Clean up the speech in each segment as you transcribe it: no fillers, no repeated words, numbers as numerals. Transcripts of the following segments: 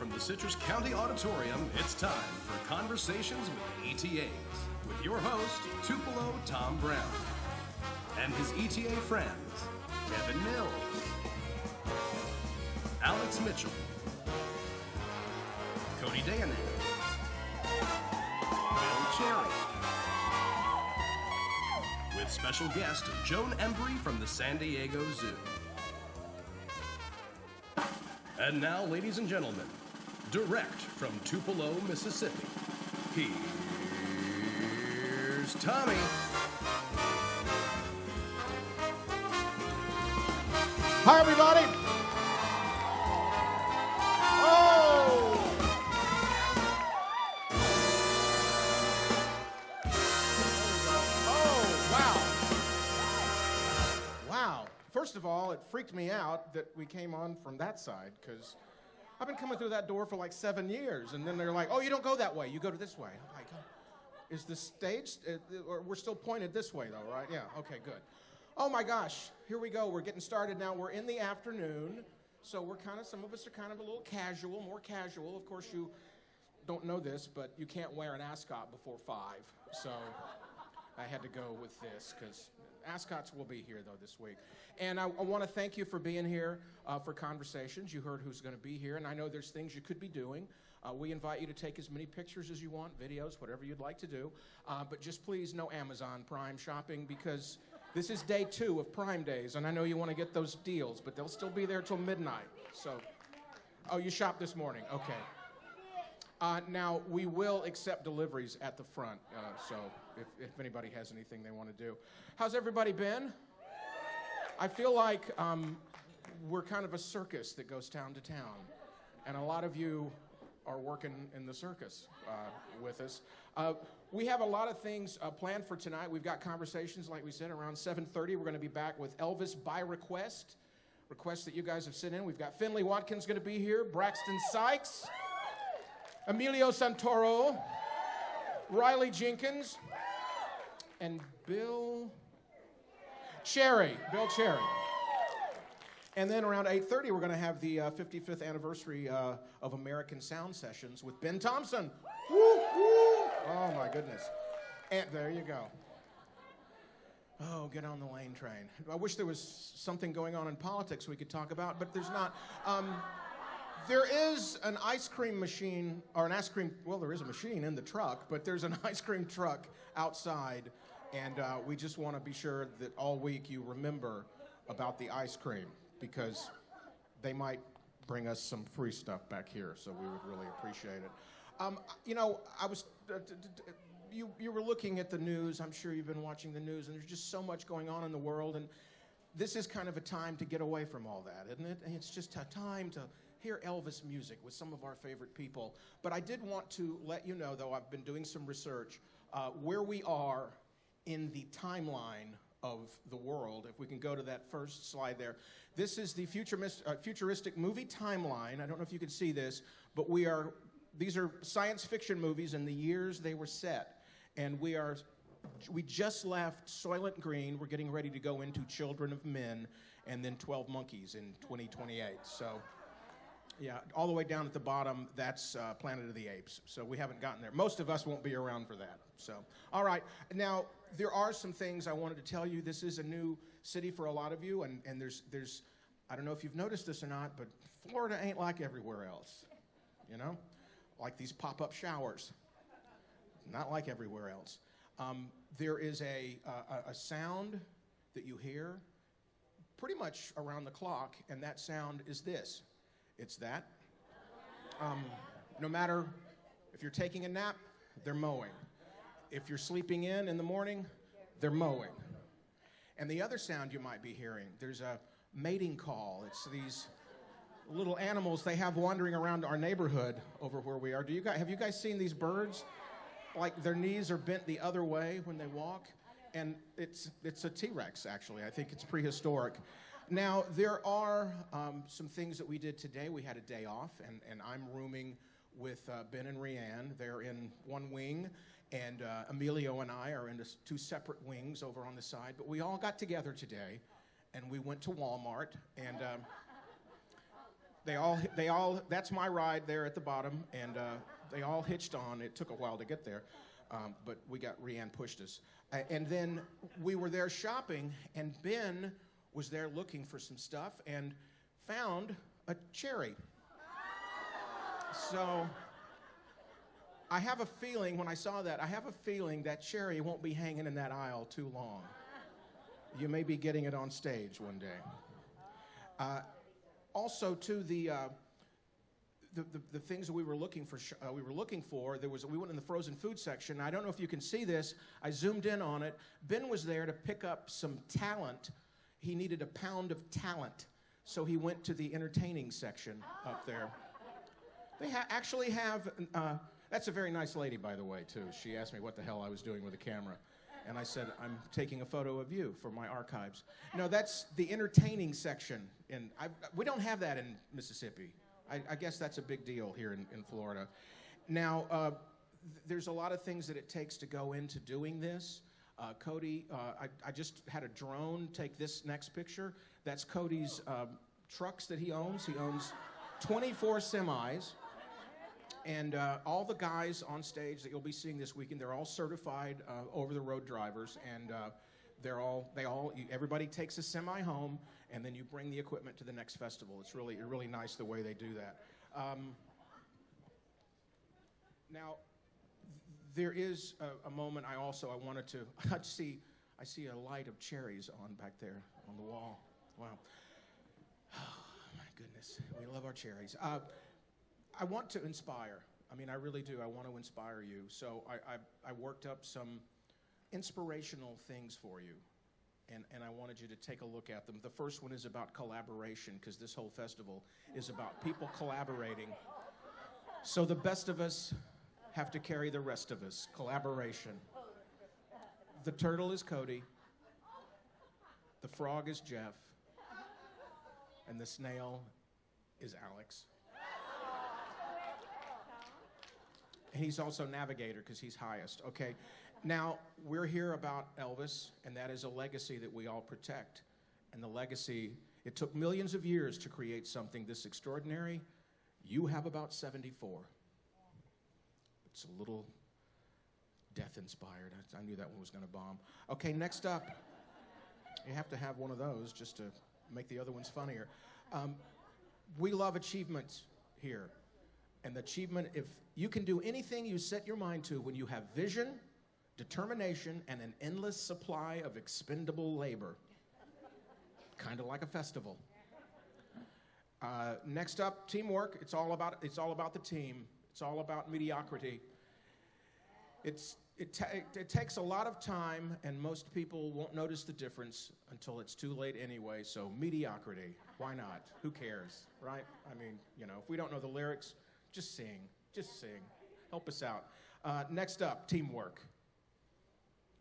from the Citrus County Auditorium, it's time for Conversations with the ETAs, with your host, Tupelo Tom Brown, and his ETA friends, Kevin Mills, Alex Mitchell, Cote Deonath, Bill Cherry, with special guest Joan Embry from the San Diego Zoo. And now, ladies and gentlemen, direct from Tupelo, Mississippi, here's Tommy. Hi, everybody. Oh! Wow. First of all, it freaked me out that we came on from that side, because I've been coming through that door for like 7 years, and then they're like, oh, you don't go that way, you go to this way. I'm like, oh, is the stage, or we're still pointed this way though, right? Yeah, okay, good. Oh my gosh, here we go, we're getting started now. We're in the afternoon, so we're some of us are kind of a little casual, more casual. Of course, you don't know this, but you can't wear an ascot before 5, so I had to go with this, because ascots will be here, though, this week. And I want to thank you for being here for Conversations. You heard who's going to be here, and I know there's things you could be doing. We invite you to take as many pictures as you want, videos, whatever you'd like to do. But just please, no Amazon Prime shopping, because this is day 2 of Prime Days, and I know you want to get those deals, but they'll still be there till midnight. So, oh, you shopped this morning. Okay. Now, we will accept deliveries at the front, so if anybody has anything they want to do. How's everybody been? I feel like we're kind of a circus that goes town to town, and a lot of you are working in the circus with us. We have a lot of things planned for tonight. We've got Conversations, like we said, around 7:30. We're going to be back with Elvis by request, requests that you guys have sent in. We've got Finley Watkins going to be here, Braxton Sykes, Emilio Santoro, Riley Jenkins, and Bill Cherry. And then around 8:30, we're going to have the 55th anniversary of American Sound Sessions with Ben Thompson. Woo, woo. Oh, my goodness. And there you go. Oh, get on the lane train. I wish there was something going on in politics we could talk about, but there's not. There is an ice cream machine, or an ice cream, well, there is a machine in the truck, but there's an ice cream truck outside, and we just want to be sure that all week you remember about the ice cream, because they might bring us some free stuff back here, so we would really appreciate it. You know, I was, you were looking at the news. I'm sure you've been watching the news, and there's just so much going on in the world, and this is kind of a time to get away from all that, isn't it? And it's just a time to hear Elvis music with some of our favorite people. But I did want to let you know, though, I've been doing some research, where we are in the timeline of the world. If we can go to that first slide there. This is the futuristic movie timeline. I don't know if you can see this, but these are science fiction movies and the years they were set. And we just left Soylent Green. We're getting ready to go into Children of Men, and then 12 Monkeys in 2028. So, yeah, all the way down at the bottom, that's Planet of the Apes. So we haven't gotten there. Most of us won't be around for that. So, all right. Now, there are some things I wanted to tell you. This is a new city for a lot of you, and there's I don't know if you've noticed this or not, but Florida ain't like everywhere else, you know? Like these pop-up showers. Not like everywhere else. There is a sound that you hear pretty much around the clock, and that sound is this. It's that. No matter if you're taking a nap, they're mowing. If you're sleeping in the morning, they're mowing. And the other sound you might be hearing, there's a mating call. It's these little animals they have wandering around our neighborhood over where we are. Have you guys seen these birds? Like their knees are bent the other way when they walk, and it's a T-Rex, actually. I think it's prehistoric. Now, there are some things that we did today. We had a day off, and I'm rooming with Ben and Rianne. They're in one wing, and Emilio and I are in 2 separate wings over on the side. But we all got together today, and we went to Walmart, and that's my ride there at the bottom, and they all hitched on. It took a while to get there, but Rianne pushed us. And then we were there shopping, and Ben was there looking for some stuff and found a cherry. So I have a feeling, when I saw that, that cherry won't be hanging in that aisle too long. You may be getting it on stage one day. Also, too, the things that we were looking for, we went in the frozen food section. I don't know if you can see this. I zoomed in on it. Ben was there to pick up some talent. He needed a pound of talent, so he went to the entertaining section up there. They actually have, that's a very nice lady, by the way, too. She asked me what the hell I was doing with a camera. And I said, I'm taking a photo of you for my archives. No, that's the entertaining section. And we don't have that in Mississippi. I guess that's a big deal here in Florida. Now, there's a lot of things that it takes to go into doing this. Cote, I just had a drone take this next picture. That's Cote's trucks that he owns. He owns 24 semis. And all the guys on stage that you'll be seeing this weekend, they're all certified over-the-road drivers, and everybody takes a semi home, and then you bring the equipment to the next festival. It's really nice the way they do that. Now, there is a moment I wanted to I see a light of cherries on back there on the wall. Wow. Oh, my goodness. We love our cherries. I want to inspire. I mean, I really do. I want to inspire you. So I worked up some inspirational things for you, and I wanted you to take a look at them. The first one is about collaboration, because this whole festival is about people collaborating. So the best of us have to carry the rest of us. Collaboration. The turtle is Cote. The frog is Jeff. And the snail is Alex. And he's also navigator because he's highest. Okay, now we're here about Elvis, and that is a legacy that we all protect. And the legacy, it took millions of years to create something this extraordinary. You have about 74. It's a little death-inspired. I knew that one was going to bomb. Okay, next up, you have to have one of those just to make the other ones funnier. We love achievements here. And the achievement, if you can do anything you set your mind to when you have vision, determination, and an endless supply of expendable labor. Kind of like a festival. Next up, teamwork. It's all about the team. It's all about mediocrity. It takes a lot of time, and most people won't notice the difference until it's too late anyway. So mediocrity, why not? Who cares, right? I mean, if we don't know the lyrics, just sing. Help us out. Next up, teamwork.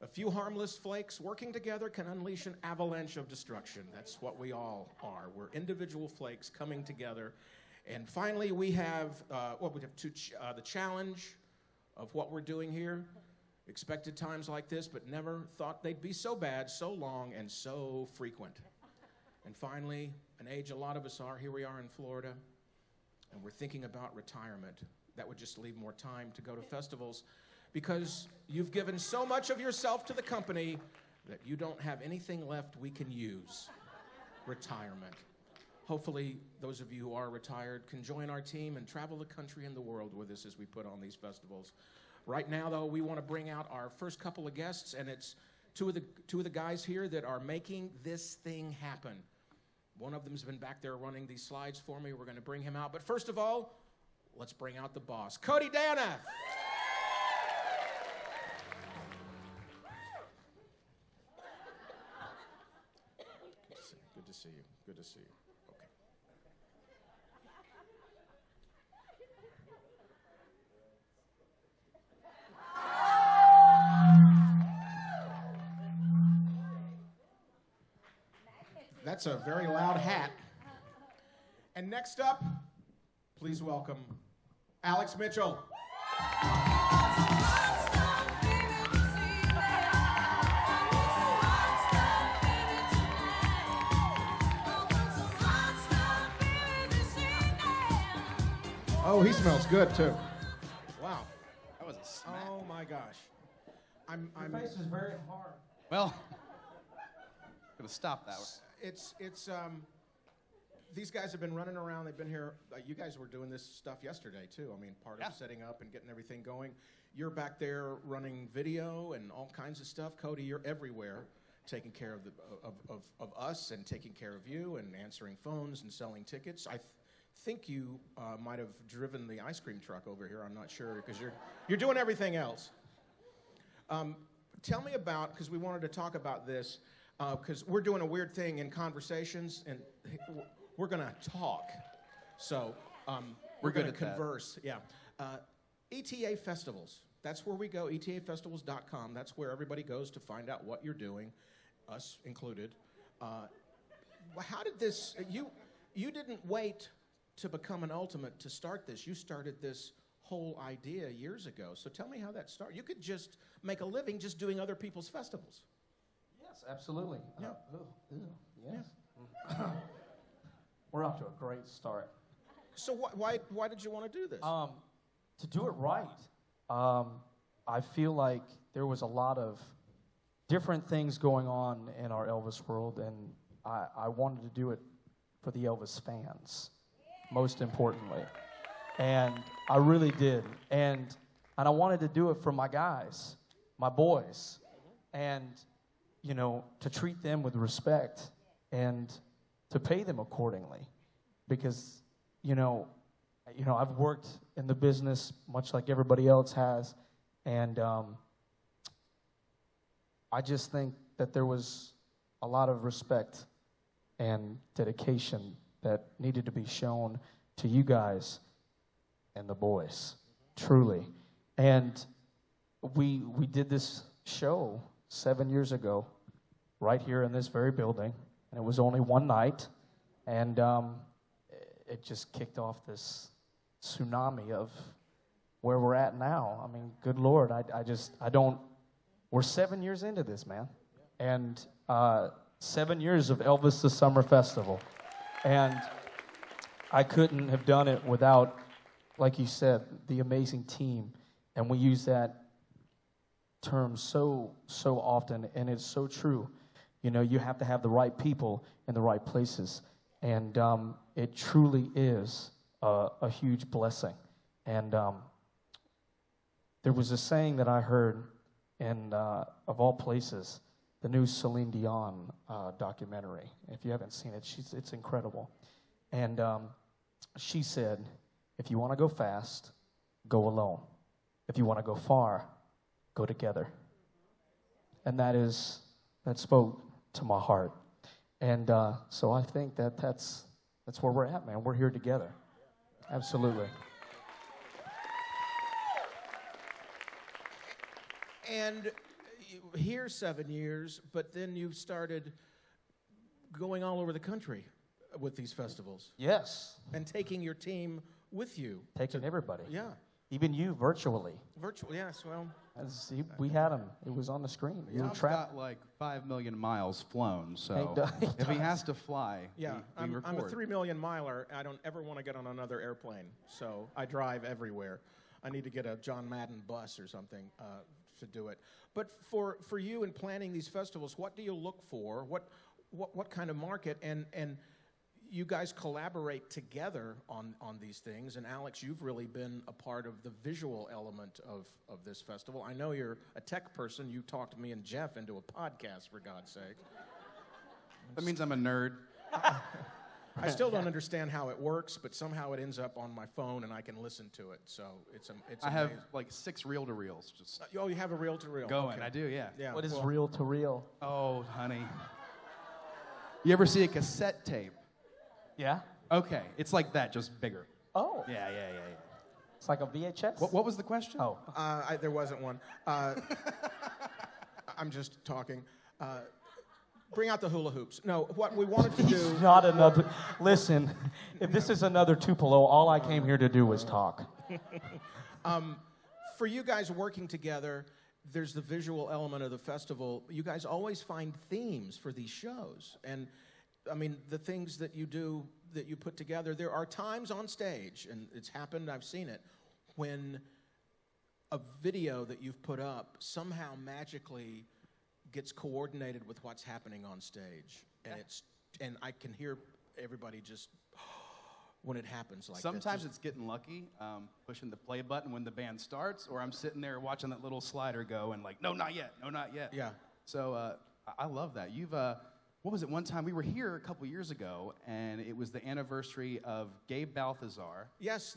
A few harmless flakes working together can unleash an avalanche of destruction. That's what we all are. We're individual flakes coming together. And finally, we have the challenge of what we're doing here. Expected times like this, but never thought they'd be so bad, so long, and so frequent. And finally, an age a lot of us are. Here we are in Florida. And we're thinking about retirement. That would just leave more time to go to festivals because you've given so much of yourself to the company that you don't have anything left we can use. Retirement. Hopefully, those of you who are retired can join our team and travel the country and the world with us as we put on these festivals. Right now, though, we want to bring out our first couple of guests, and it's two of the guys here that are making this thing happen. One of them's been back there running these slides for me. We're going to bring him out. But first of all, let's bring out the boss, Cote Deonath. Good to see you. Good to see you. Okay. That's a very loud hat. And next up, please welcome Alex Mitchell. Oh, he smells good too. Wow. That was a smack. Oh my gosh. Your face is very hard. Well, gonna stop that. It's these guys have been running around. They've been here. You guys were doing this stuff yesterday too. I mean, part of setting up and getting everything going. You're back there running video and all kinds of stuff. Cote, you're everywhere, taking care of us and taking care of you and answering phones and selling tickets. I think you might have driven the ice cream truck over here. I'm not sure because you're doing everything else. Tell me about, because we wanted to talk about this, because we're doing a weird thing in conversations, and we're going to talk. So we're going to converse. That. Yeah. ETA festivals. That's where we go, etafestivals.com. That's where everybody goes to find out what you're doing, us included. How did this, you didn't wait to become an ultimate to start this. You started this whole idea years ago. So tell me how that started. You could just make a living just doing other people's festivals. Yes, absolutely. Yeah. Yes. Yeah. We're off to a great start. So why did you want to do this? To do it right, I feel like there was a lot of different things going on in our Elvis world, and I wanted to do it for the Elvis fans, most importantly. And I really did. And I wanted to do it for my guys, my boys, and, you know, to treat them with respect and to pay them accordingly. Because, you know, I've worked in the business much like everybody else has, and I just think that there was a lot of respect and dedication that needed to be shown to you guys and the boys, truly. And we did this show 7 years ago right here in this very building, and it was only one night, and it just kicked off this tsunami of where we're at now. I mean, good Lord, I don't, we're 7 years into this, man. And 7 years of Elvis the Summer Festival. And I couldn't have done it without, like you said, the amazing team. And we use that term so often, and it's so true. You know, you have to have the right people in the right places. And it truly is a huge blessing. And there was a saying that I heard in, of all places, the new Celine Dion documentary. If you haven't seen it, it's incredible. And she said, if you want to go fast, go alone. If you want to go far, go together. And that spoke to my heart. And so I think that's where we're at, man. We're here together. Absolutely. And here 7 years, but then you started going all over the country with these festivals. Yes. And taking your team with you. Taking everybody. Yeah. Even you virtually. Virtual, yes, well. We had him. It was on the screen. Yeah, Tom's got like 5 million miles flown, so if he has to fly, yeah, we record. I'm a 3 million miler. I don't ever want to get on another airplane, so I drive everywhere. I need to get a John Madden bus or something to do it. But for you in planning these festivals, what do you look for? What kind of market? And you guys collaborate together on these things. And Alex, you've really been a part of the visual element of this festival. I know you're a tech person. You talked me and Jeff into a podcast, for God's sake. That means I'm a nerd. I still don't understand how it works, but somehow it ends up on my phone and I can listen to it. So it's I have like 6 reel-to-reels. Just oh, you have a reel-to-reel. Going, okay. I do, yeah. What is reel-to-reel? Oh, honey. You ever see a cassette tape? Yeah. Okay, it's like that, just bigger. Oh. Yeah. It's like a VHS? What was the question? Oh. There wasn't one. I'm just talking. Bring out the hula hoops. No, what we wanted to do... Not another... Listen, if this is another Tupelo, all I came here to do was talk. For you guys working together, there's the visual element of the festival. You guys always find themes for these shows. And I mean, the things that you do, that you put together, there are times on stage, and it's happened, I've seen it, when a video that you've put up somehow magically gets coordinated with what's happening on stage. And I can hear everybody just when it happens like that. Sometimes it's getting lucky, pushing the play button when the band starts, or I'm sitting there watching that little slider go and like, no, not yet, no, not yet. Yeah. So I love that. You've, what was it, one time we were here a couple years ago, and it was the anniversary of Gabe Balthazar. Yes,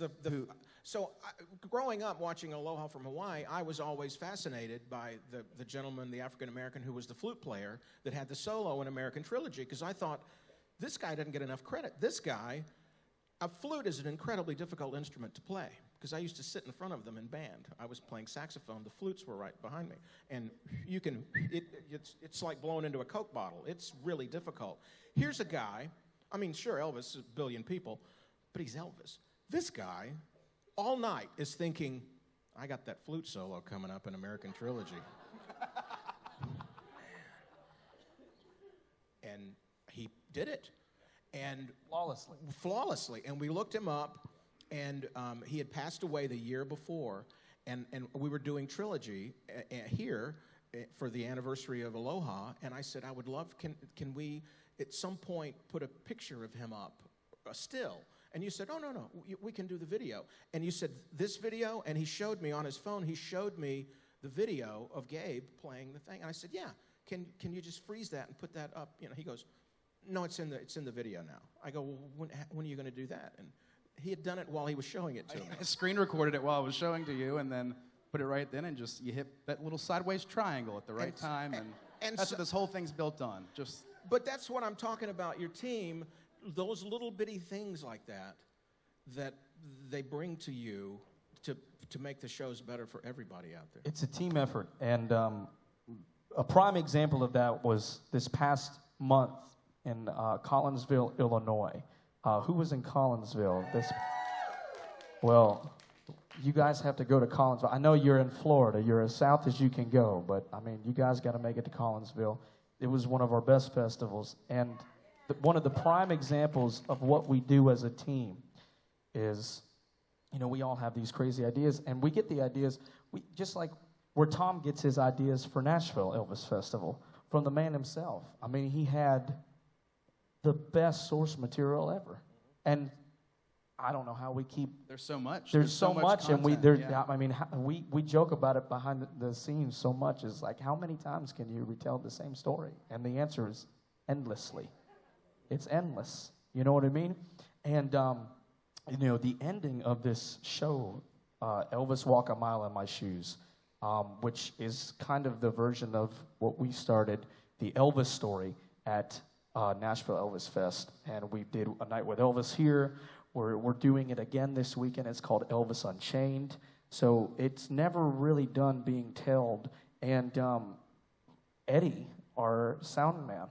growing up watching Aloha from Hawaii, I was always fascinated by the gentleman, the African-American, who was the flute player that had the solo in American Trilogy, because I thought, this guy doesn't get enough credit. This guy, a flute is an incredibly difficult instrument to play, because I used to sit in front of them in band. I was playing saxophone. The flutes were right behind me. And you can, it's like blowing into a Coke bottle. It's really difficult. Here's a guy, I mean, sure, Elvis is a billion people, but he's Elvis. This guy, all night, is thinking, I got that flute solo coming up in American Trilogy. And he did it. And flawlessly. And we looked him up, and he had passed away the year before, and we were doing Trilogy here for the anniversary of Aloha, and I said, I would love, can we at some point put a picture of him up, still? And you said, oh, no, we can do the video. And you said, this video? And he showed me on his phone, he showed me the video of Gabe playing the thing. And I said, yeah, can you just freeze that and put that up? You know, he goes, no, it's in the video now. I go, well, when are you going to do that? And he had done it while he was showing it to me. I screen recorded it while I was showing to you, and then put it right then, and just you hit that little sideways triangle at the right time, and that's what this whole thing's built on. But that's what I'm talking about. Your team, those little bitty things like that they bring to you to make the shows better for everybody out there. It's a team effort, and a prime example of that was this past month in Collinsville, Illinois. Who was in Collinsville? Well, you guys have to go to Collinsville. I know you're in Florida. You're as south as you can go, but, I mean, you guys got to make it to Collinsville. It was one of our best festivals, and one of the prime examples of what we do as a team is, you know, we all have these crazy ideas, and we get the ideas, just like where Tom gets his ideas for Nashville Elvis Festival, from the man himself. I mean, he had the best source material ever. And I don't know how we keep... There's so much. There's so much, content, I mean, we joke about it behind the scenes so much. Is like, how many times can you retell the same story? And the answer is endlessly. It's endless. You know what I mean? And, you know, the ending of this show, Elvis Walk a Mile in My Shoes, which is kind of the version of what we started, the Elvis story, at Nashville Elvis Fest, and we did a night with Elvis here. We're doing it again this weekend. It's called Elvis Unchained. So it's never really done being told. And Eddie, our sound man,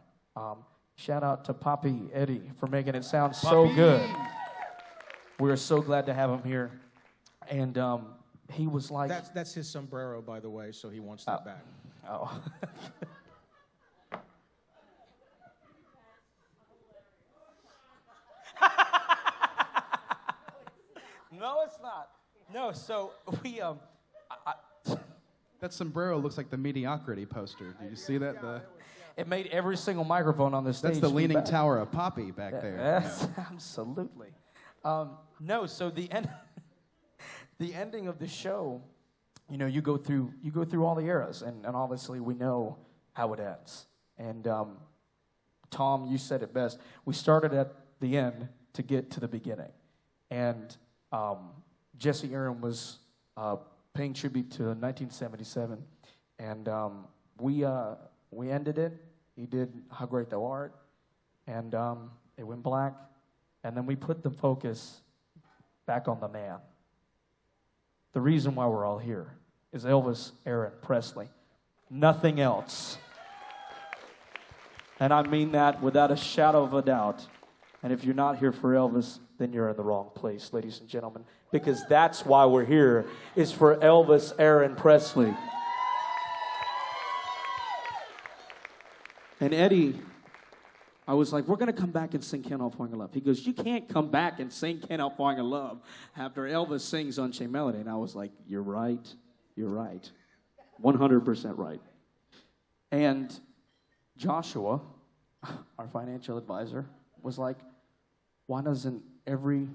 shout out to Papi Eddie for making it sound so good. We're so glad to have him here. And he was like... That's his sombrero, by the way, so he wants that back. Oh. No, it's not. No, so we that sombrero looks like the Mediocrity poster. Did you see that? It made every single microphone on the stage. That's the Leaning Tower of Poppy back there. Yes, absolutely. No, so the ending of the show, you know, you go through all the eras, and obviously we know how it ends. And Tom, you said it best. We started at the end to get to the beginning, and Jesse Aaron was paying tribute to 1977, and we ended it. He did How Great Thou Art, and it went black, and then we put the focus back on the man. The reason why we're all here is Elvis Aaron Presley, nothing else. And I mean that without a shadow of a doubt. And if you're not here for Elvis, then you're in the wrong place, ladies and gentlemen, because that's why we're here, is for Elvis Aaron Presley. And Eddie I was like, we're going to come back and sing Can't Help Falling in Love. He goes, you can't come back and sing Can't Help Falling in Love after Elvis sings Unchained Melody. And I was like, you're right. You're right. 100% right. And Joshua, our financial advisor, was like, why doesn't every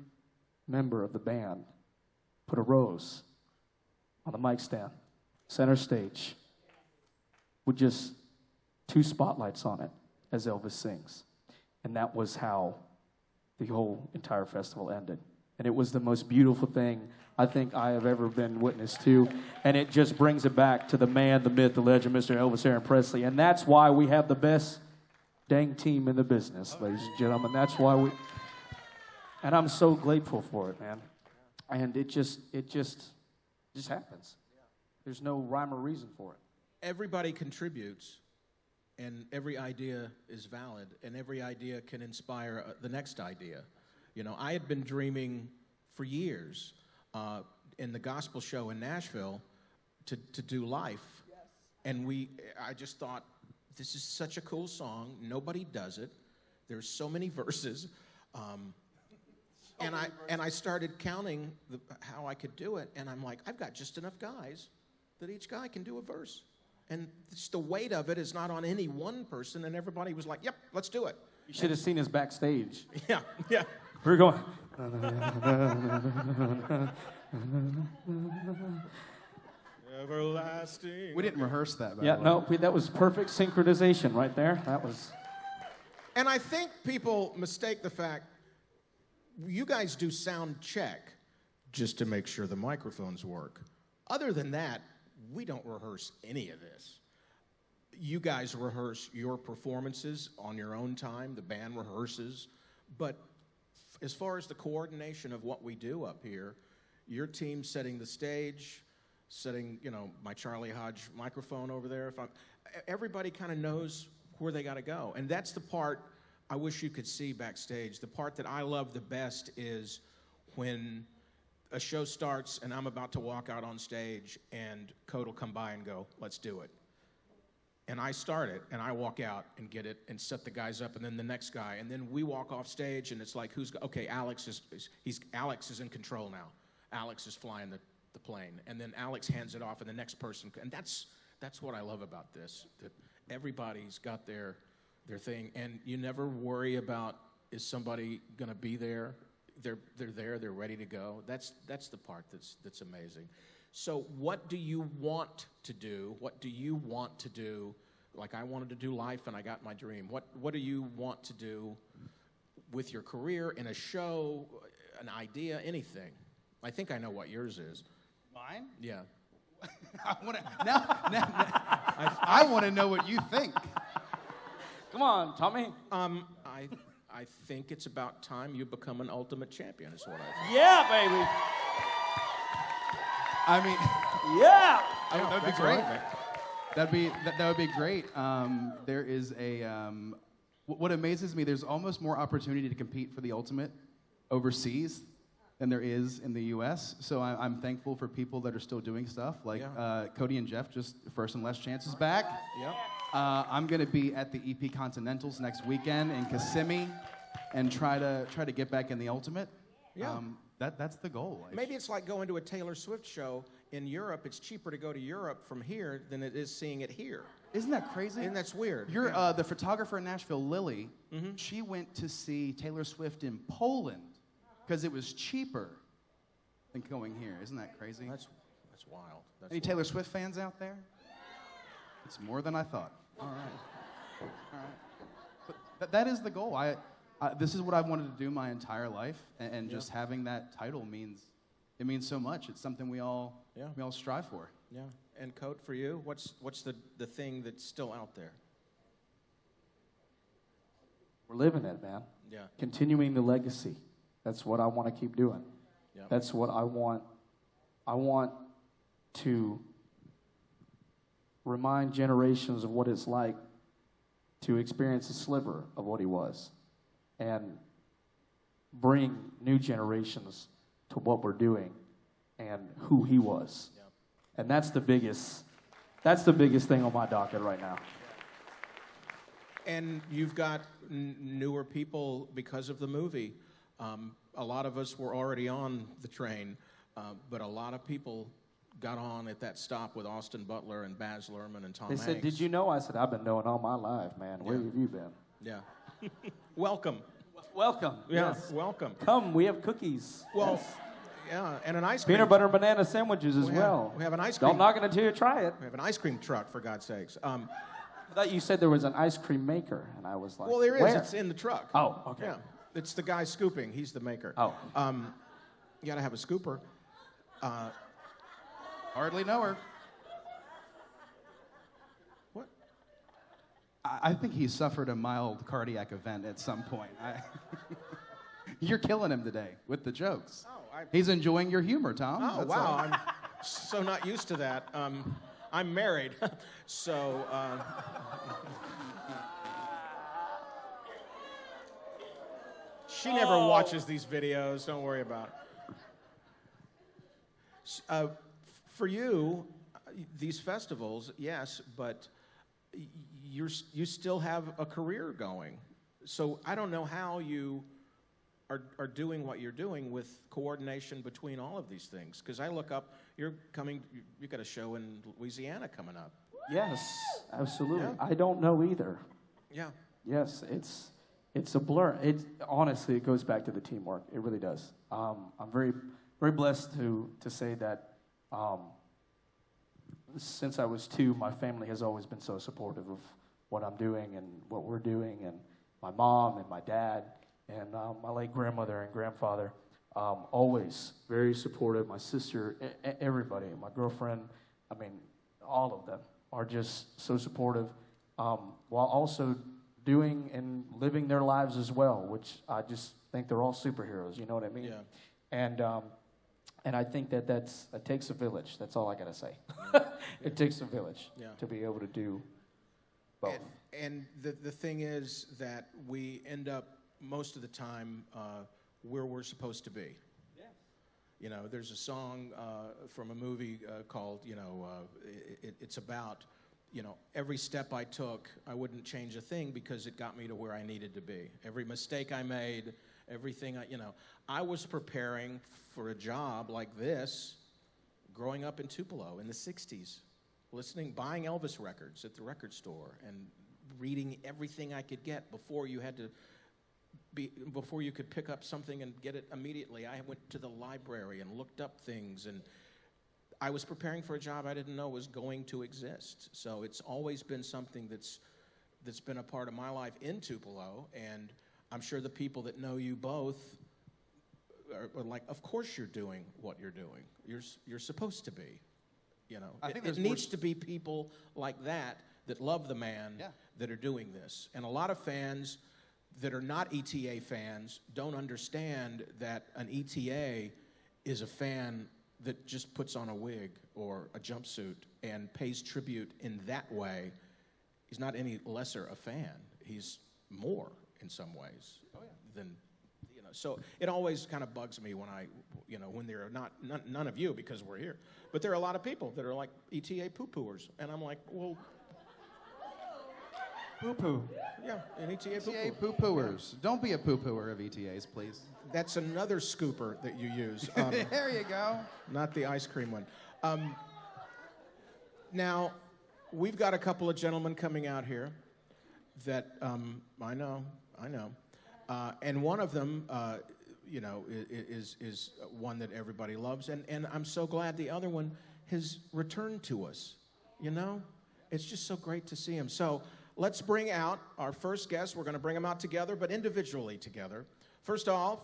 member of the band put a rose on the mic stand, center stage, with just 2 spotlights on it as Elvis sings? And that was how the whole entire festival ended. And it was the most beautiful thing I think I have ever been witness to. And it just brings it back to the man, the myth, the legend, Mr. Elvis Aaron Presley. And that's why we have the best dang team in the business, ladies and gentlemen. That's why we... And I'm so grateful for it, man. And it just happens. There's no rhyme or reason for it. Everybody contributes, and every idea is valid, and every idea can inspire the next idea. You know, I had been dreaming for years in the gospel show in Nashville to do Life. Yes. And I just thought, this is such a cool song. Nobody does it. There's so many verses. And I started counting how I could do it, and I'm like, I've got just enough guys that each guy can do a verse. And the weight of it is not on any one person, and everybody was like, yep, let's do it. You should have seen us backstage. Yeah, yeah. We're going. Everlasting. We didn't rehearse that. Yeah, no, that was perfect synchronization right there. That was. And I think people mistake the fact, you guys do sound check just to make sure the microphones work. Other than that, we don't rehearse any of this. You guys rehearse your performances on your own time. The band rehearses. But as far as the coordination of what we do up here, your team setting the stage, setting, my Charlie Hodge microphone over there. Everybody kind of knows where they got to go. And that's the part I wish you could see backstage. The part that I love the best is when a show starts and I'm about to walk out on stage and Cote will come by and go, let's do it. And I start it and I walk out and get it and set the guys up and then the next guy. And then we walk off stage and it's like, okay, Alex is in control now. Alex is flying the plane. And then Alex hands it off and the next person. And that's what I love about this, that everybody's got their thing, and you never worry about, is somebody going to be there? They're there, they're ready to go. That's the part that's amazing. So what do you want to do? What do you want to do? Like I wanted to do Life and I got my dream. What do you want to do with your career, in a show, an idea, anything? I think I know what yours is. Mine? Yeah. I want to know what you think. Come on, Tommy. I think it's about time you become an ultimate champion, is what I think. Yeah, baby. I mean, yeah. That'd be great. That would be great. There is what amazes me, there's almost more opportunity to compete for the ultimate overseas than there is in the U.S. So I'm thankful for people that are still doing stuff, like Cote and Jeff, just First and Last Chances back. Yep. I'm going to be at the EP Continentals next weekend in Kissimmee and try to get back in the ultimate. Yeah. That's the goal. Maybe it's like going to a Taylor Swift show in Europe. It's cheaper to go to Europe from here than it is seeing it here. Isn't that crazy? And that's weird. The photographer in Nashville, Lily, she went to see Taylor Swift in Poland because it was cheaper than going here. Isn't that crazy? That's wild. Any Taylor Swift fans out there? It's more than I thought. All right. But that is the goal. This is what I've wanted to do my entire life, and just having that title means so much. It's something we all strive for. Yeah. And Cote, for you, what's the thing that's still out there? We're living it, man. Yeah. Continuing the legacy. That's what I want to keep doing. Yeah. That's what I want. I want to remind generations of what it's like to experience a sliver of what he was, and bring new generations to what we're doing and who he was. Yeah. And that's the biggest thing on my docket right now. And you've got newer people because of the movie. A lot of us were already on the train, but a lot of people got on at that stop with Austin Butler and Baz Luhrmann and Tom They Hanks. said, "Did you know?" I said, "I've been knowing all my life, man. Where have you been?" Yeah. Welcome. Welcome. Yeah, Yes. welcome. Come, we have cookies. Well, Yes. yeah, and an ice cream. Peanut butter and banana sandwiches as well. We have an ice cream. Don't knock it until you try it. We have an ice cream truck, for God's sakes. I thought you said there was an ice cream maker, and I was like, Well, there is. Where? It's in the truck. Oh, okay. Yeah. It's the guy scooping. He's the maker. Oh. You got to have a scooper. Hardly know her. What? I think he suffered a mild cardiac event at some point. You're killing him today with the jokes. He's enjoying your humor, Tom. Oh, That's wow. all. I'm so not used to that. I'm married, so... She never watches these videos. Don't worry about it. For you, these festivals, yes, but you still have a career going. So I don't know how you are doing what you're doing with coordination between all of these things. Because I look up, you got a show in Louisiana coming up. Yes, absolutely. Yeah. I don't know either. Yeah. Yes, it's a blur. Honestly, it goes back to the teamwork. It really does. I'm very, very blessed to say that since I was 2, my family has always been so supportive of what I'm doing and what we're doing, and my mom and my dad and my late grandmother and grandfather, always very supportive. My sister, everybody, my girlfriend, I mean, all of them are just so supportive, while also doing and living their lives as well, which I just think they're all superheroes, you know what I mean? Yeah. And I think that it takes a village. That's all I gotta say. It takes a village to be able to do both. And the thing is that we end up most of the time where we're supposed to be. Yeah. You know, there's a song from a movie called, it's about, every step I took, I wouldn't change a thing because it got me to where I needed to be. Every mistake I made, everything I was preparing for a job like this growing up in Tupelo in the 60s, buying Elvis records at the record store and reading everything I could get before you could pick up something and get it immediately. I went to the library and looked up things, and I was preparing for a job I didn't know was going to exist. So it's always been something that's been a part of my life in Tupelo, and I'm sure the people that know you both are like, of course you're doing what you're doing. You're supposed to be. I think it needs to be people like that love the man that are doing this. And a lot of fans that are not ETA fans don't understand that an ETA is a fan that just puts on a wig or a jumpsuit and pays tribute in that way. He's not any lesser a fan. He's more in some ways than, so it always kind of bugs me when when there are none of you, because we're here, but there are a lot of people that are like ETA poo-pooers, and I'm like, well, Poo-poo. yeah, an ETA poo-poo. ETA poo-pooers. Don't be a poo-pooer of ETAs, please. That's another scooper that you use. There you go. Not the ice cream one. Now, we've got a couple of gentlemen coming out here that I know. And one of them, is one that everybody loves. And I'm so glad the other one has returned to us. It's just so great to see him. So let's bring out our first guest. We're going to bring them out together, but individually together. First off,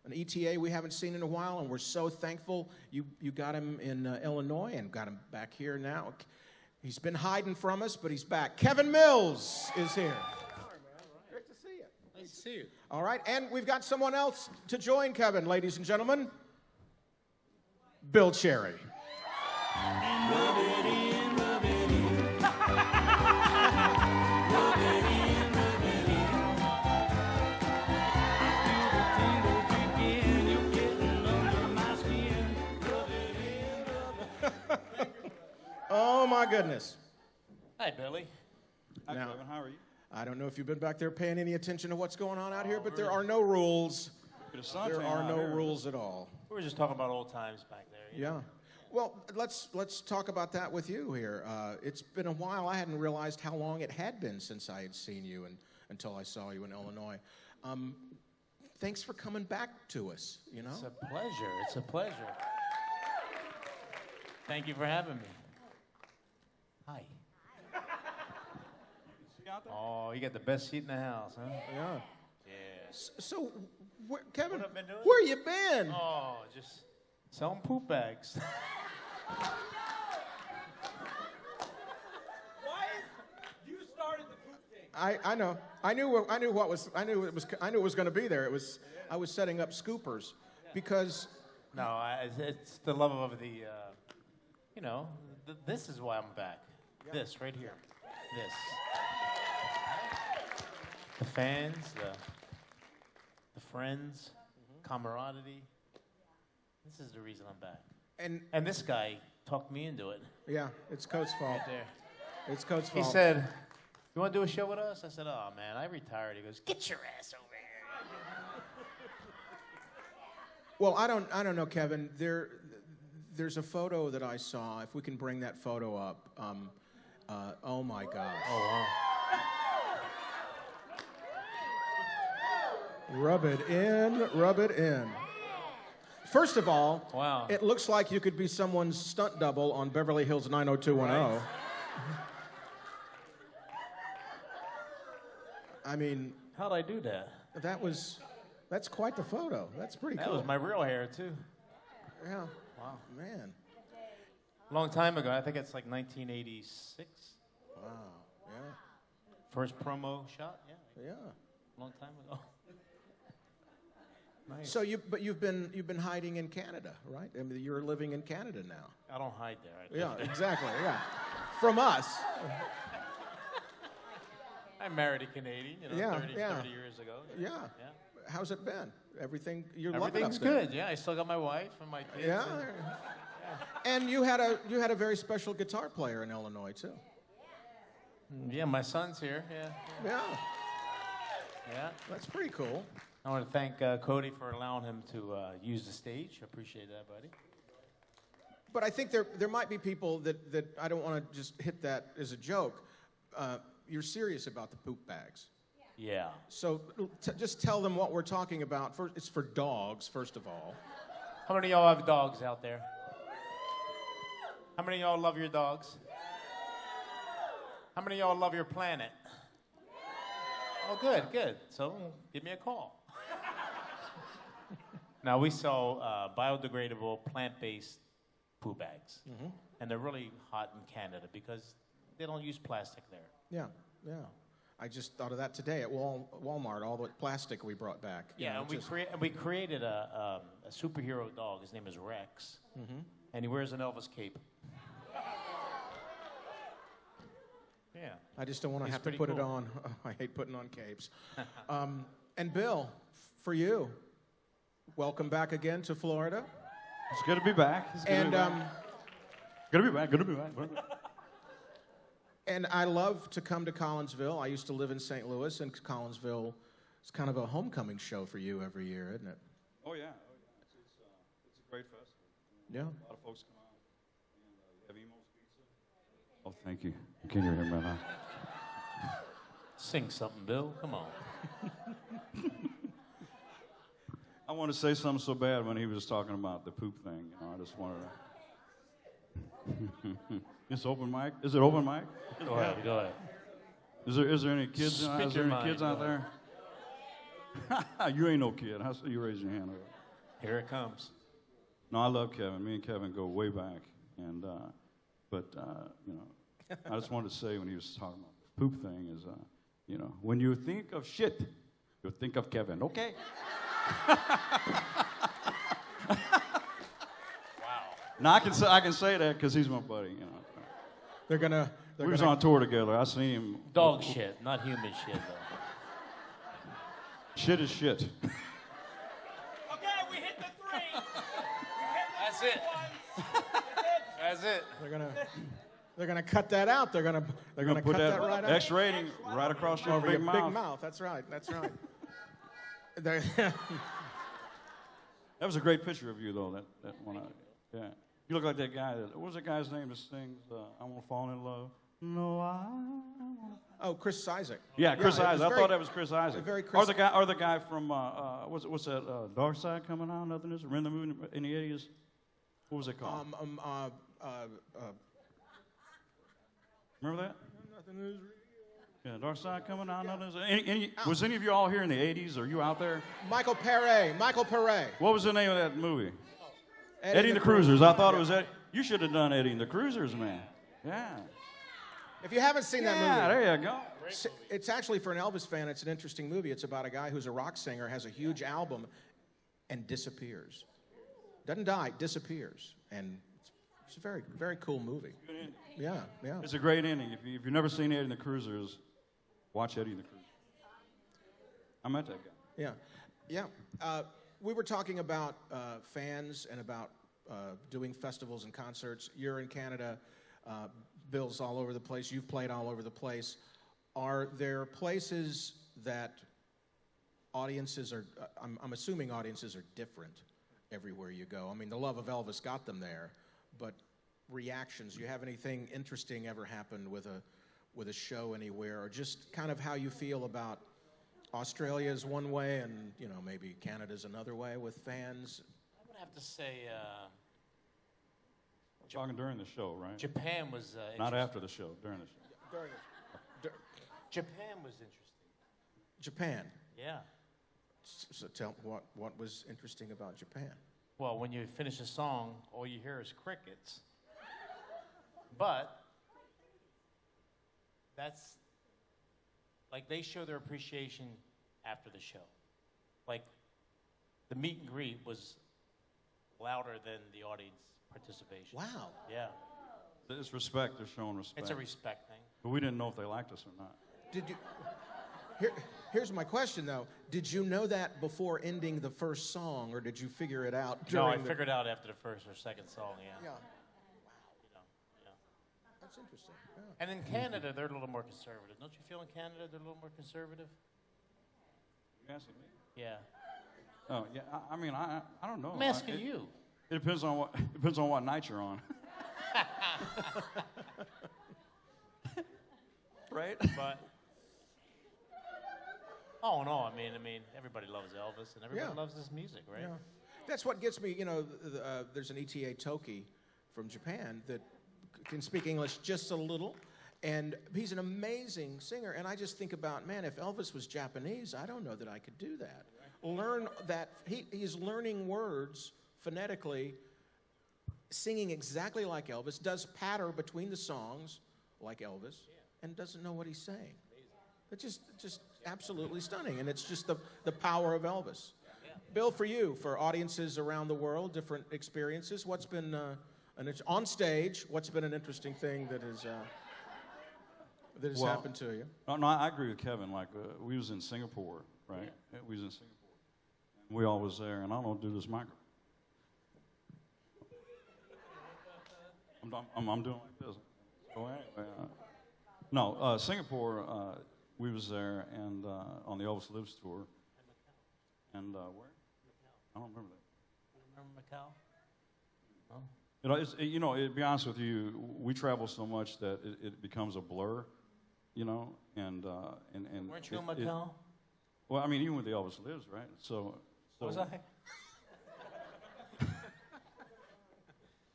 an ETA we haven't seen in a while, and we're so thankful you got him in Illinois and got him back here now. He's been hiding from us, but he's back. Kevin Mills is here. Great to see you. Nice to see you. All right, and we've got someone else to join Kevin, ladies and gentlemen. Bill Cherry. Oh, my goodness. Hi, Billy. Hi, Now- Kevin. How are you? I don't know if you've been back there paying any attention to what's going on out here, but there are no rules. There are no rules at all. We were just talking about old times back there. Yeah. Well, let's talk about that with you here. It's been a while. I hadn't realized how long it had been since I had seen you until I saw you in Illinois. Thanks for coming back to us, you know? It's a pleasure. It's a pleasure. Thank you for having me. Hi. Oh, you got the best seat in the house, huh? Yeah. Yeah. So, Kevin, What I've been doing? where you been? Oh, just selling poop bags. I know. I knew it was going to be there. I was setting up scoopers because No, it's the love of the, this is why I'm back. Yeah. This right here. This. The fans, the friends, camaraderie. This is the reason I'm back. And this guy talked me into it. Yeah, it's Cote's fault. Right there. It's Cote's fault. He said, "You want to do a show with us?" I said, "Oh man, I retired." He goes, "Get your ass over here." Well, I don't know, Kevin. There's a photo that I saw. If we can bring that photo up. Oh my gosh. Oh wow. Rub it in, rub it in. First of all, Wow. It looks like you could be someone's stunt double on Beverly Hills 90210. Right. I mean, How'd I do that? that's quite the photo. That's pretty That cool. was my real hair too. Yeah. Wow. Man. Long time ago. I think it's like 1986. Wow. Yeah. First promo shot. Yeah. Yeah. Long time ago. Nice. So you've been hiding in Canada, right? I mean, you're living in Canada now. I don't hide there. I Yeah, live there. exactly. Yeah. From us. I married a Canadian, 30 years ago. Yeah. How's it been? Everything you're Everything's loving up there. good. Yeah, I still got my wife and my kids. Yeah. And, And you had a very special guitar player in Illinois too. yeah, my son's here. Yeah. Yeah. Yeah. That's pretty cool. I want to thank Cote for allowing him to use the stage. I appreciate that, buddy. But I think there might be people that I don't want to just hit that as a joke. You're serious about the poop bags. Yeah. So just tell them what we're talking about. First, it's for dogs, first of all. How many of y'all have dogs out there? How many of y'all love your dogs? How many of y'all love your planet? Oh, good. So give me a call. Now, we sell biodegradable, plant-based poo bags. Mm-hmm. And they're really hot in Canada because they don't use plastic there. Yeah. I just thought of that today at Walmart, all the plastic we brought back. Yeah, and we created a superhero dog. His name is Rex. Mm-hmm. And he wears an Elvis cape. Yeah. I just don't want to have to pretty put it cool. on. I hate putting on capes. And Bill, for you, welcome back again to Florida. It's good to be back. Good to be back. And I love to come to Collinsville. I used to live in St. Louis, and Collinsville is kind of a homecoming show for you every year, isn't it? Oh yeah. It's a great festival. Yeah. A lot of folks come out. And you have Emo's Pizza. Oh, thank you. Can you hear me now? Sing something, Bill. Come on. I want to say something so bad when he was talking about the poop thing. I just wanted to. It's open mic. Is it open mic? Go ahead. Is there any kids? Spit Is there your any kids mind, out there? You ain't no kid. How you raise your hand? Here it comes. No, I love Kevin. Me and Kevin go way back, and I just wanted to say when he was talking about the poop thing is, when you think of shit, you think of Kevin. Okay. Wow. Now I can say that because he's my buddy. We was on tour together. I seen him. Dog shit, not human shit, though. Shit is shit. Okay, we hit the three. That's it. That's it. They're gonna cut that out. They're gonna put cut that right out. X rating right across your Over big your mouth. big mouth. That's right. That's right. That was a great picture of you, though. That one. Yeah. You look like that guy. What was that guy's name that sings "I Want to Fall in Love"? No, I. Oh, Chris Isaac. Yeah, Chris Isaac. I very- thought that was Chris Isaac. very Chris- Or the guy from what's that? Dark Side Coming Out. Nothing is. Remember the movie in the '80s? What was it called? Remember that? Nothing is Yeah, Dark Side Coming Out. Nothing is. Was any of you all here in the '80s? Are you out there? Michael Pere. What was the name of that movie? Eddie and the Cruisers. I thought it was Eddie. You should have done Eddie and the Cruisers, man. Yeah. If you haven't seen that movie, Yeah, there you go. it's actually, for an Elvis fan, it's an interesting movie. It's about a guy who's a rock singer, has a huge album, and disappears. Doesn't die, disappears. And it's a very, very cool movie. Yeah. It's a great ending. If you've never seen Eddie and the Cruisers, watch Eddie and the Cruisers. I met that guy. Yeah. We were talking about fans and about doing festivals and concerts. You're in Canada. Bill's all over the place. You've played all over the place. Are there places that audiences are, I'm assuming audiences are different everywhere you go? I mean, the love of Elvis got them there, but reactions, you have anything interesting ever happened with a show anywhere, or just kind of how you feel about Australia's one way and, maybe Canada's another way with fans? I would have to say Talking during the show, right? Japan was Not after the show, during the show. Japan was interesting. Japan. Yeah. So tell what was interesting about Japan? Well, when you finish a song, all you hear is crickets. But that's like they show their appreciation after the show. Like the meet and greet was louder than the audience participation. Wow. Yeah. It's respect. They're showing respect. It's a respect thing. But we didn't know if they liked us or not. Did you? Here's my question though. Did you know that before ending the first song, or did you figure it out during? No, I figured out after the first or second song. Yeah. Yeah. Yeah. That's interesting. Yeah. And in Canada, they're a little more conservative. Don't you feel in Canada they're a little more conservative? You asking me? Yeah. Oh yeah. I mean, I don't know. I'm asking you. It depends on what night you're on. Right? But all in all, I mean, everybody loves Elvis and everybody loves his music, right? Yeah. That's what gets me. There's an ETA Toki from Japan that can speak English just a little, and he's an amazing singer. And I just think about, man, if Elvis was Japanese, I don't know that I could do that. Learn that he's learning words phonetically, singing exactly like Elvis, does patter between the songs like Elvis, and doesn't know what he's saying. It's just absolutely stunning, and it's just the power of Elvis. Bill, for you, for audiences around the world, different experiences, what's been on stage? What's been an interesting thing that has happened to you? No, I agree with Kevin. Like we was in Singapore, right? Yeah. We was in Singapore. We all was there, and I don't do this microphone. I'm doing like this. So anyway, Singapore. We was there and on the Elvis Lives tour. And where? I don't remember that. Remember Macau? Oh. To be honest with you, we travel so much that it becomes a blur, and Weren't you in Macau? Well, I mean, even with the Elvis Lives, right? So Was I?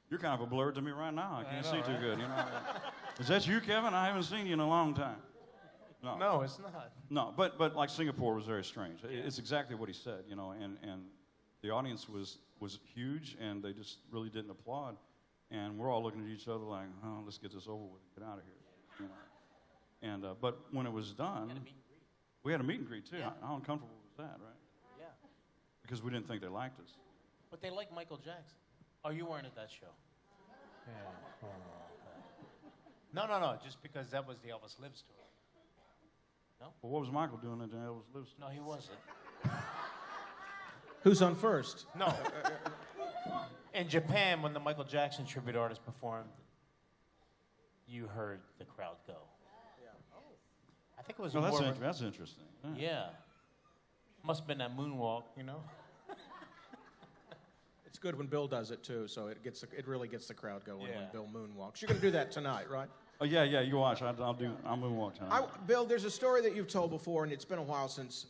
You're kind of a blur to me right now. I can't see too good. Is that you, Kevin? I haven't seen you in a long time. No, it's not. No, but like Singapore was very strange. It's exactly what he said, and the audience was huge, and they just really didn't applaud, and we're all looking at each other like, oh, let's get this over with, get out of here, And but when it was done, we had a meet and greet too. Yeah. How uncomfortable was that, right? Yeah. Because we didn't think they liked us. But they like Michael Jackson. Oh, you weren't at that show. Yeah. Oh, okay. No. Just because that was the Elvis Lives tour. No? Well, what was Michael doing at the Elvis Lives tour? No, he wasn't. Who's on first? No. In Japan, when the Michael Jackson tribute artist performed, you heard the crowd go? I think it was No, more. that's interesting. Yeah. Must have been that moonwalk, you know? It's good when Bill does it too, so it really gets the crowd going when Yeah. Bill moonwalks. You're going to do that tonight, right? Oh yeah, you watch. I'll moonwalk tonight. Bill, there's a story that you've told before, and it's been a while since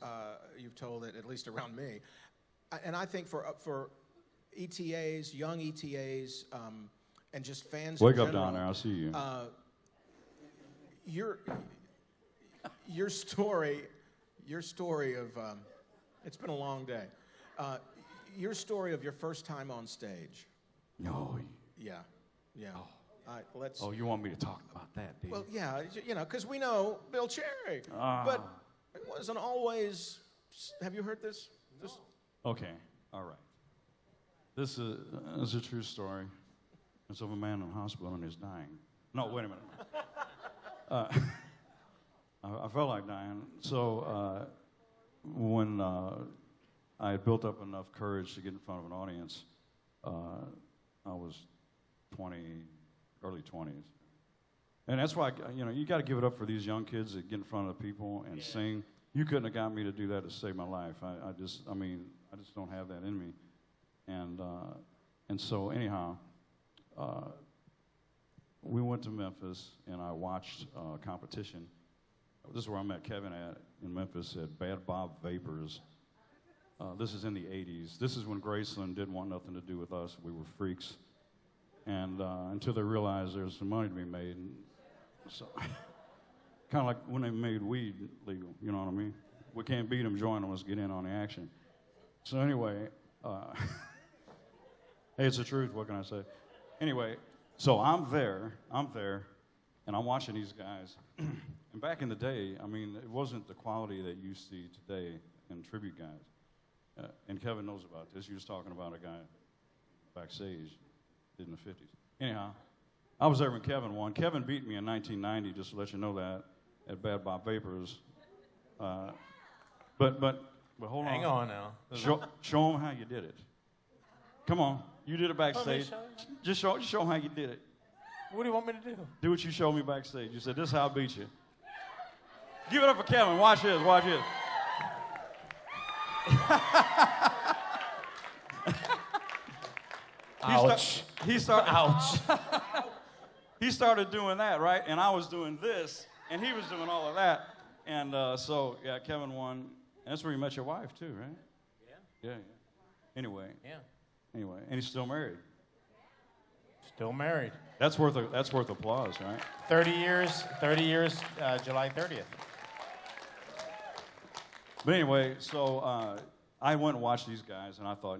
you've told it, at least around me. And I think for ETAs, young ETAs, and just fans Wake in up general, down there. I'll see you. Your story of it's been a long day. Your story of your first time on stage. No. Yeah. Oh. Let's. Oh, you want me to talk about that, do you? Well, yeah, because we know Bill Cherry, but it wasn't always. Have you heard this? Okay. All right. This is a true story. It's of a man in the hospital and he's dying. No, wait a minute. I felt like dying. So when I had built up enough courage to get in front of an audience, I was 20, early 20s. And that's why, you got to give it up for these young kids that get in front of people and sing. You couldn't have got me to do that to save my life. I just don't have that in me. And so anyhow, we went to Memphis and I watched a competition. This is where I met Kevin in Memphis at Bad Bob Vapors. This is in the 80s. This is when Graceland didn't want nothing to do with us. We were freaks. And until they realized there was some money to be made. And so, kind of like when they made weed legal, you know what I mean? We can't beat them, join them, let's get in on the action. So anyway, hey, it's the truth, what can I say? Anyway, so I'm there, and I'm watching these guys. And back in the day, it wasn't the quality that you see today in tribute guys. And Kevin knows about this. He was talking about a guy backstage did in the 50s. Anyhow, I was there when Kevin won. Kevin beat me in 1990, just to let you know that, at Bad Bob Vapors. But hold on. Hang on now. Show them how you did it. Come on. You did it backstage. Just show them how you did it. What do you want me to do? Do what you showed me backstage. You said, this is how I beat you. Give it up for Kevin. Watch this. Watch this. Ouch. Ouch. He started doing that, right? And I was doing this, and he was doing all of that. And so, Kevin won. And that's where you met your wife, too, right? Yeah. Anyway. Yeah. Anyway, and he's still married. Still married. That's worth applause, right? 30 years, July 30th. But anyway, so I went and watched these guys, and I thought,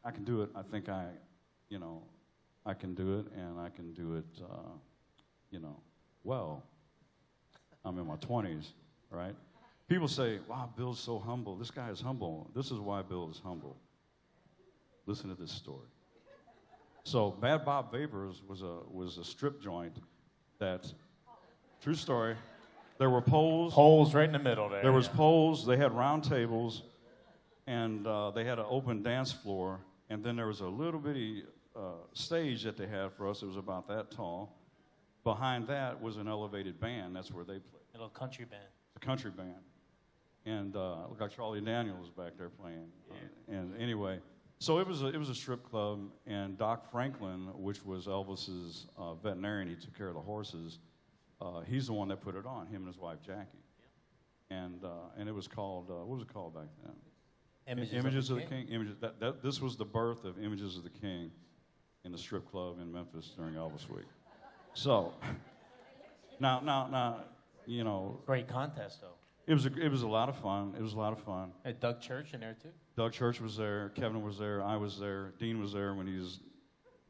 I can do it. I think I can do it, and I can do it, well. I'm in my 20s, right? People say, wow, Bill's so humble. This guy is humble. This is why Bill is humble. Listen to this story. So Bad Bob Vapors was a strip joint that, true story, there were poles. Poles right in the middle there. There was poles. They had round tables, and they had an open dance floor. And then there was a little bitty stage that they had for us. It was about that tall. Behind that was an elevated band. That's where they played. A little country band. A country band. And looked like Charlie Daniels was back there playing. Yeah. And anyway, so it was a strip club, and Doc Franklin, which was Elvis's veterinarian, he took care of the horses. He's the one that put it on, him and his wife Jackie. Yeah. And it was called what was it called back then? Images of the King. This was the birth of Images of the King in the strip club in Memphis during Elvis Week. So, now, Great contest, though. It was a lot of fun. It was a lot of fun. Had Doug Church in there, too. Doug Church was there. Kevin was there. I was there. Dean was there when he was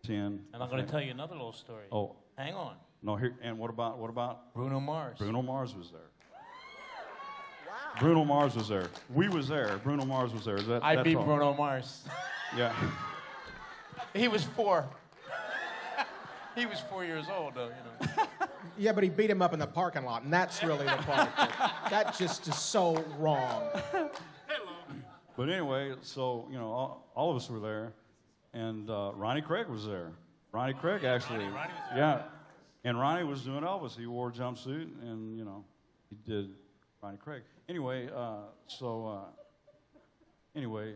10. And I'm going to tell you another little story. Oh. Hang on. No, here. And what about? Bruno Mars. Bruno Mars was there. Wow. Bruno Mars was there. We was there. Bruno Mars was there. I beat Bruno Mars. Yeah. He was 4. He was 4 years old, though, Yeah, but he beat him up in the parking lot, and that's really the part that just is so wrong. But anyway, so, all of us were there, and Ronnie Craig was there. Ronnie Craig, actually. Ronnie was there. Yeah. And Ronnie was doing Elvis. He wore a jumpsuit, and, you know, he did Ronnie Craig. Anyway, anyway.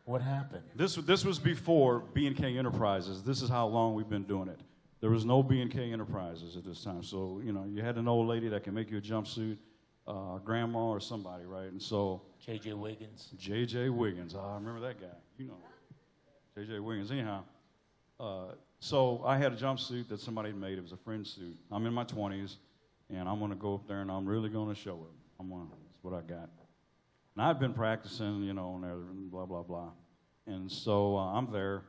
What happened? This was before B&K Enterprises. This is how long we've been doing it. There was no B&K Enterprises at this time. So, you know, you had an old lady that can make you a jumpsuit, grandma or somebody, right? And so... J.J. Wiggins. J.J. Wiggins. I remember that guy. You know, J.J. Wiggins. Anyhow, so I had a jumpsuit that somebody had made. It was a fringe suit. I'm in my 20s, and I'm going to go up there, and I'm really going to show it. That's what I got. And I've been practicing, you know, and blah, blah, blah. And so I'm there,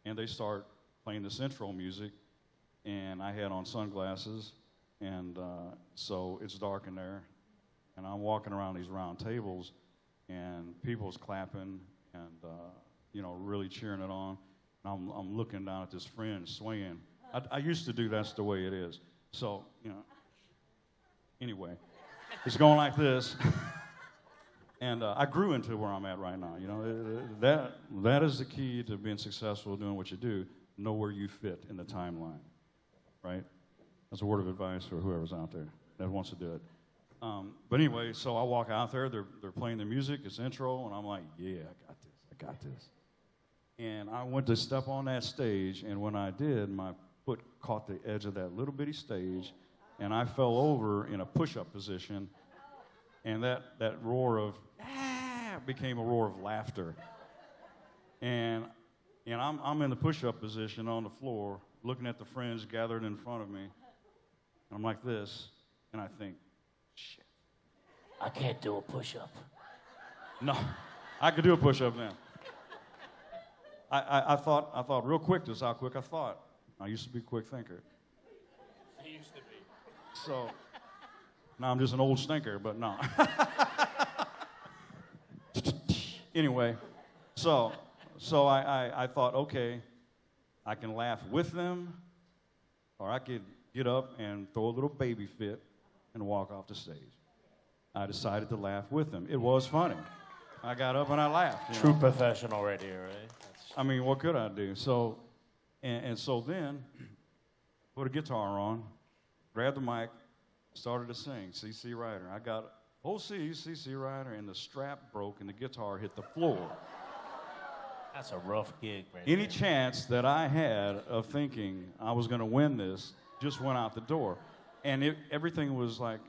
and they start playing this intro music, and I had on sunglasses, and so it's dark in there, and I'm walking around these round tables, and people's clapping and, you know, really cheering it on. And I'm looking down at this fringe swaying. I used to do that's the way it is. So, you know, anyway, it's going like this. And I grew into where I'm at right now. You know, that is the key to being successful doing what you do. Know where you fit in the timeline, right? That's a word of advice for whoever's out there that wants to do it. But anyway, so I walk out there. They're playing the music. It's intro, and I'm like, yeah, I got this. And I went to step on that stage, and when I did, my foot caught the edge of that little bitty stage, and I fell over in a push-up position. And that roar of became a roar of laughter. And I'm in the push-up position on the floor, looking at the friends gathered in front of me. And I'm like this, and I think, shit. I can't do a push-up. No, I could do a push-up then. I thought real quick, this is how quick I thought. I used to be a quick thinker. He used to be. So... Now I'm just an old stinker, but no. Anyway, so I thought, okay, I can laugh with them, or I could get up and throw a little baby fit and walk off the stage. I decided to laugh with them. It was funny. I got up and I laughed. True professional right here, right? I mean, what could I do? So, and so then, put a guitar on, grab the mic, started to sing, C.C. Ryder. I got, C.C. Ryder, and the strap broke and the guitar hit the floor. That's a rough gig, right? Any chance that I had of thinking I was going to win this just went out the door. And everything was like,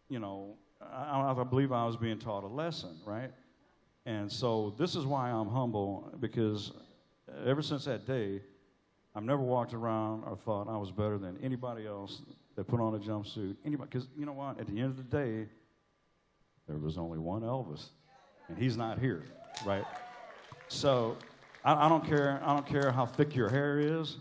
you know, I believe I was being taught a lesson, right? And so this is why I'm humble, because ever since that day, I've never walked around or thought I was better than anybody else that put on a jumpsuit. Anybody, because you know what? At the end of the day, there was only one Elvis, and he's not here, right? So I don't care. I don't care how thick your hair is,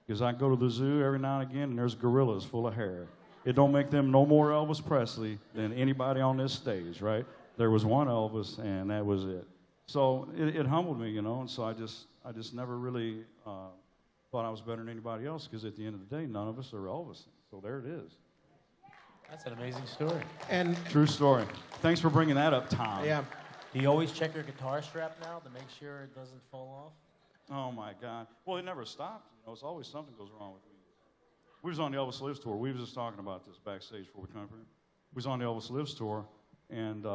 because I go to the zoo every now and again, and there's gorillas full of hair. It don't make them no more Elvis Presley than anybody on this stage, right? There was one Elvis, and that was it. So it humbled me, you know, and so I just never really thought I was better than anybody else, because at the end of the day, none of us are Elvis. So there it is. That's an amazing story. And true story. Thanks for bringing that up, Tom. yeah, Do you always check your guitar strap now to make sure it doesn't fall off? Oh my God. Well, it never stopped. You know, it's always something goes wrong with me. We was on the Elvis Lives tour. We was just talking about this backstage before we come here. We was on the Elvis Lives tour, and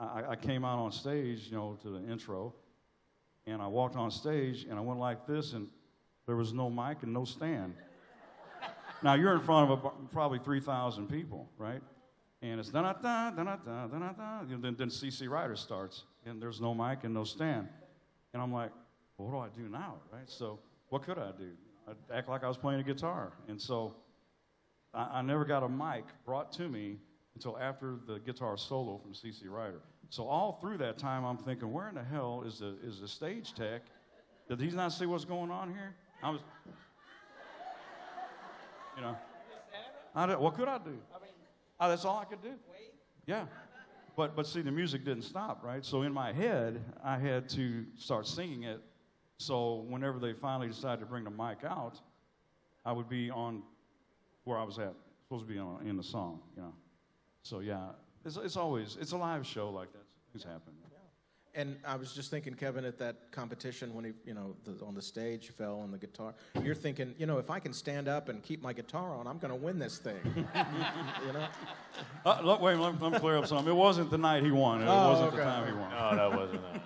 I came out on stage, you know, to the intro, and I walked on stage, and I went like this, and there was no mic and no stand. Now, you're in front of probably 3,000 people, right? And it's da-da-da, da-da-da, da-da-da. Then C.C. Ryder starts, and there's no mic and no stand. And I'm like, well, what do I do now, right? So what could I do? I'd act like I was playing a guitar. And so I never got a mic brought to me until after the guitar solo from C.C. Ryder. So all through that time, I'm thinking, where in the hell is the stage tech? Did he not see what's going on here? I was, you know, what could I do? That's all I could do. Yeah. But see, the music didn't stop, right? So in my head, I had to start singing it. So whenever they finally decided to bring the mic out, I would be on where I was at, supposed to be in the song, you know. So yeah, it's always, it's a live show like that. Things happen. And I was just thinking, Kevin, at that competition when he, on the stage fell on the guitar, you're thinking, if I can stand up and keep my guitar on, I'm going to win this thing. Look, wait, let me clear up something. It wasn't the night he won. It wasn't the time he won. No, that wasn't that.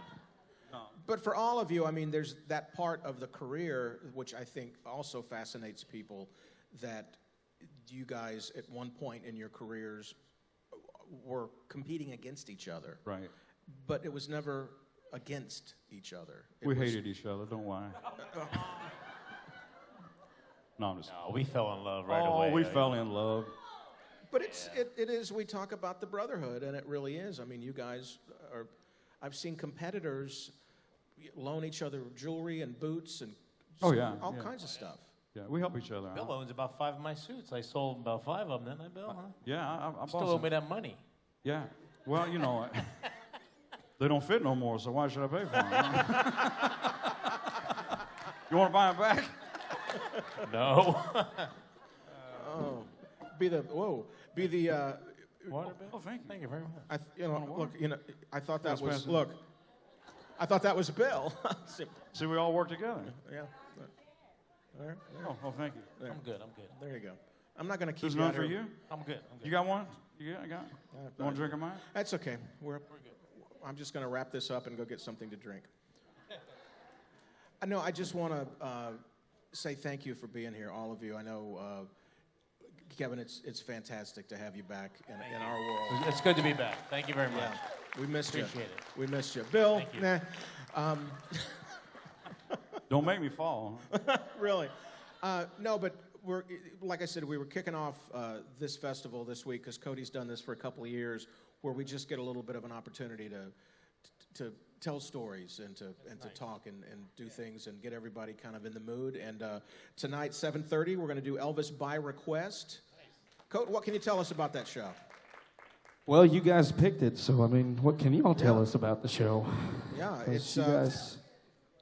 But for all of you, I mean, there's that part of the career which I think also fascinates people, that you guys at one point in your careers were competing against each other. Right. But it was never against each other. We hated each other, don't lie. No, I'm just... No, we fell in love right Oh, away. we fell in love. But it is, we talk about the brotherhood, and it really is. I mean, you guys are, I've seen competitors loan each other jewelry and boots and all kinds of stuff. Yeah, we help each other Bill out. owns about 5 of my suits. I sold about 5 of them, didn't I, Bill? Huh? Yeah, I bought Still some. owe me that money. Yeah. Well, they don't fit no more, so why should I pay for them? You want to buy them back? No. Water, Bill? Oh, thank you. Thank you very much. I thought that was, pass it. look, I thought that was Bill. See, we all work together. Yeah. There. Oh, thank you. There. I'm good. There you go. I'm not going to keep There's you none out for here. you? I'm good. You got one? I got it. You want a drink of mine? That's okay. I'm just going to wrap this up and go get something to drink. I just want to say thank you for being here, all of you. I know, Kevin, it's fantastic to have you back in our world. It's good to be back. Thank you very much. Yeah, we missed you. Appreciate it. We missed you. Bill, Thank you. Don't make me fall. Really. No, but like I said, we were kicking off this festival this week because Cote's done this for a couple of years, where we just get a little bit of an opportunity to tell stories and to talk and do things and get everybody kind of in the mood. And tonight, 7:30, we're going to do Elvis by request. Cote, what can you tell us about that show? Well, you guys picked it, so I mean, what can you all tell us about the show? Yeah, 'Cause it's you guys.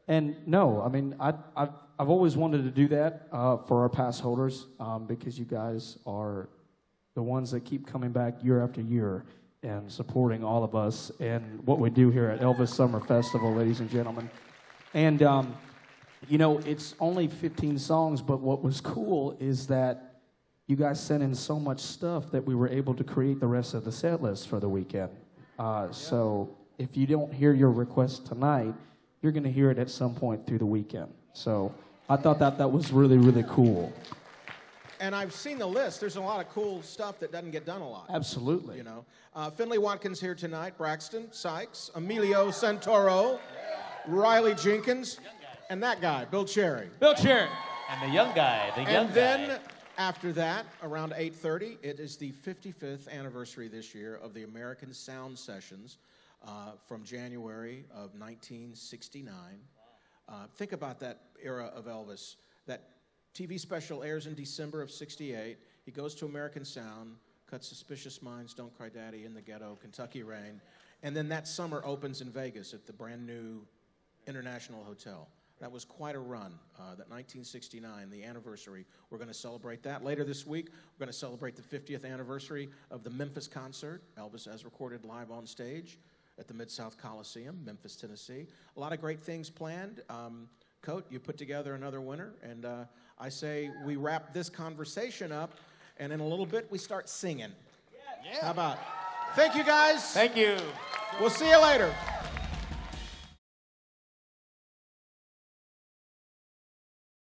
And no, I mean, I've always wanted to do that for our pass holders because you guys are the ones that keep coming back year after year and supporting all of us and what we do here at Elvis Summer Festival, ladies and gentlemen. And, it's only 15 songs, but what was cool is that you guys sent in so much stuff that we were able to create the rest of the set list for the weekend. So if you don't hear your request tonight, you're going to hear it at some point through the weekend. So I thought that was really, really cool. And I've seen the list. There's a lot of cool stuff that doesn't get done a lot. Absolutely. Finley Watkins here tonight, Braxton Sykes, Emilio Santoro, Riley Jenkins, and that guy, Bill Cherry. Bill Cherry. And the young guy, And then after that, around 8:30, it is the 55th anniversary this year of the American Sound Sessions from January of 1969. Think about that era of Elvis. That TV special airs in December of 68. He goes to American Sound, cuts Suspicious Minds, Don't Cry Daddy, In the Ghetto, Kentucky Rain, and then that summer opens in Vegas at the brand new International Hotel. That was quite a run, that 1969, the anniversary. We're going to celebrate that. Later this week, we're going to celebrate the 50th anniversary of the Memphis concert, Elvis as recorded live on stage at the Mid-South Coliseum, Memphis, Tennessee. A lot of great things planned. Cote, you put together another winner, and I say we wrap this conversation up, and in a little bit, we start singing. Yeah. How about it? Thank you, guys. Thank you. We'll see you later.